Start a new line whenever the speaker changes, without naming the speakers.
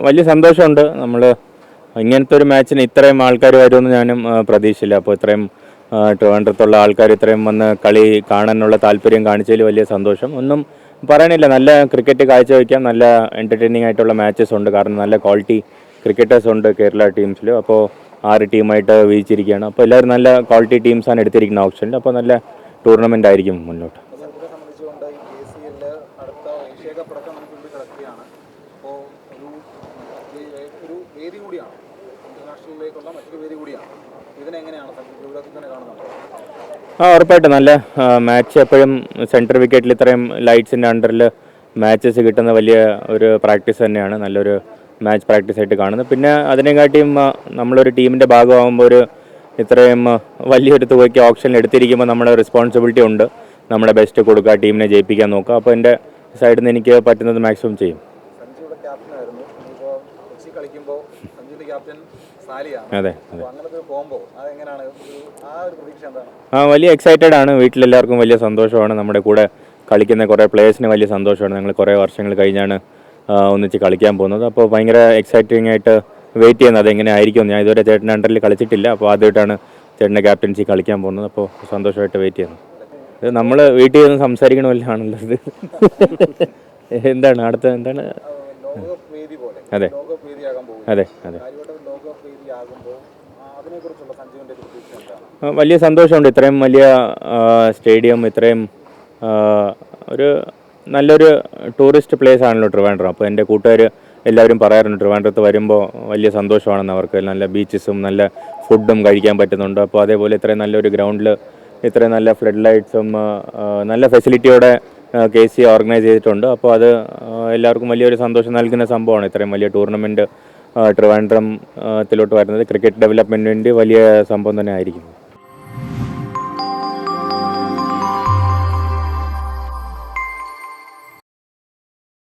വലിയ സന്തോഷമുണ്ട്. നമ്മൾ ഇങ്ങനത്തെ ഒരു മാച്ചിന് ഇത്രയും ആൾക്കാർ വരുമെന്ന് ഞാനും പ്രതീക്ഷിച്ചില്ല. അപ്പോൾ ഇത്രയും ട്രിവാൻഡ്രത്തുള്ള ആൾക്കാർ ഇത്രയും വന്ന് കളി കാണാനുള്ള താല്പര്യം കാണിച്ചതിൽ വലിയ സന്തോഷം. ഒന്നും പറയാനില്ല, നല്ല ക്രിക്കറ്റ് കാഴ്ചവെക്കാം. നല്ല എൻ്റർടൈനിങ് ആയിട്ടുള്ള മാച്ചസ് ഉണ്ട്. കാരണം നല്ല ക്വാളിറ്റി ക്രിക്കറ്റേഴ്സ് ഉണ്ട് കേരള ടീംസിൽ. അപ്പോൾ 6 ടീമായിട്ട് വീതിച്ചിരിക്കുകയാണ്. അപ്പോൾ എല്ലാവരും നല്ല ക്വാളിറ്റി ടീംസാണ് എടുത്തിരിക്കുന്ന ഓപ്ഷനിൽ. അപ്പോൾ നല്ല ടൂർണമെൻ്റ് ആയിരിക്കും മുന്നോട്ട്. ഉറപ്പായിട്ടും നല്ല മാച്ച്. എപ്പോഴും സെൻട്രൽ വിക്കറ്റിൽ ഇത്രയും ലൈറ്റ്സിൻ്റെ അണ്ടറിൽ മാച്ചസ് കിട്ടുന്ന വലിയ ഒരു പ്രാക്ടീസ് തന്നെയാണ്. നല്ലൊരു മാച്ച് പ്രാക്ടീസ് ആയിട്ട് കാണുന്നത്. പിന്നെ അതിനെക്കാട്ടിയും നമ്മളൊരു ടീമിൻ്റെ ഭാഗമാകുമ്പോൾ ഇത്രയും വലിയൊരു തുകയ്ക്ക് ഓപ്ഷനിൽ എടുത്തിരിക്കുമ്പോൾ നമ്മുടെ റെസ്പോൺസിബിലിറ്റി ഉണ്ട്. നമ്മുടെ ബെസ്റ്റ് കൊടുക്കുക, ടീമിനെ ജയിപ്പിക്കാൻ നോക്കുക. അപ്പോൾ എൻ്റെ സൈഡിൽ നിന്ന് എനിക്ക് പറ്റുന്നത് മാക്സിമം ചെയ്യും. അതെ അതെ, വലിയ എക്സൈറ്റഡ് ആണ്. വീട്ടിലെല്ലാവർക്കും വലിയ സന്തോഷമാണ്. നമ്മുടെ കൂടെ കളിക്കുന്ന കുറേ പ്ലേയേഴ്സിന് വലിയ സന്തോഷമാണ്. ഞങ്ങൾ കുറേ വർഷങ്ങൾ കഴിഞ്ഞാണ് ഒന്നിച്ച് കളിക്കാൻ പോകുന്നത്. അപ്പോൾ ഭയങ്കര എക്സൈറ്റിംഗ് ആയിട്ട് വെയിറ്റ് ചെയ്യുന്നത് അതെങ്ങനെ ആയിരിക്കും. ഞാൻ ഇതുവരെ ചേട്ടൻ്റെ അണ്ടറിൽ കളിച്ചിട്ടില്ല. അപ്പോൾ ആദ്യമായിട്ടാണ് ചേട്ടൻ്റെ ക്യാപ്റ്റൻസി കളിക്കാൻ പോകുന്നത്. അപ്പോൾ സന്തോഷമായിട്ട് വെയിറ്റ് ചെയ്യുന്നത്. ഇത് നമ്മൾ വീട്ടിൽ നിന്ന് സംസാരിക്കണമല്ലാണല്ലോ ഇത്. എന്താണ് അടുത്ത എന്താണ്? അതെ അതെ അതെ, വലിയ സന്തോഷമുണ്ട്. ഇത്രയും വലിയ സ്റ്റേഡിയം, ഇത്രയും ഒരു നല്ലൊരു ടൂറിസ്റ്റ് പ്ലേസ് ആണല്ലോ ട്രിവാൻഡ്രം. അപ്പോൾ എൻ്റെ കൂട്ടുകാർ എല്ലാവരും പറയാറുണ്ട് ട്രിവാൻഡ്രത്ത് വരുമ്പോൾ വലിയ സന്തോഷമാണെന്ന്. അവർക്ക് നല്ല ബീച്ചസും നല്ല ഫുഡും കഴിക്കാൻ പറ്റുന്നുണ്ട്. അപ്പോൾ അതേപോലെ ഇത്രയും നല്ലൊരു ഗ്രൗണ്ടിൽ ഇത്രയും നല്ല ഫ്ലഡ് ലൈറ്റ്സും നല്ല ഫെസിലിറ്റിയോടെ KC ഓർഗനൈസ് ചെയ്തിട്ടുണ്ട്. അപ്പോൾ അത് എല്ലാവർക്കും വലിയൊരു സന്തോഷം നൽകുന്ന സംഭവമാണ്. ഇത്രയും വലിയ ടൂർണമെൻറ്റ് ട്രിവാൻഡ്രത്തിലോട്ട് വരുന്നത് ക്രിക്കറ്റ് ഡെവലപ്മെൻറ്റിന് വേണ്ടി വലിയ സംഭവം തന്നെ ആയിരിക്കും.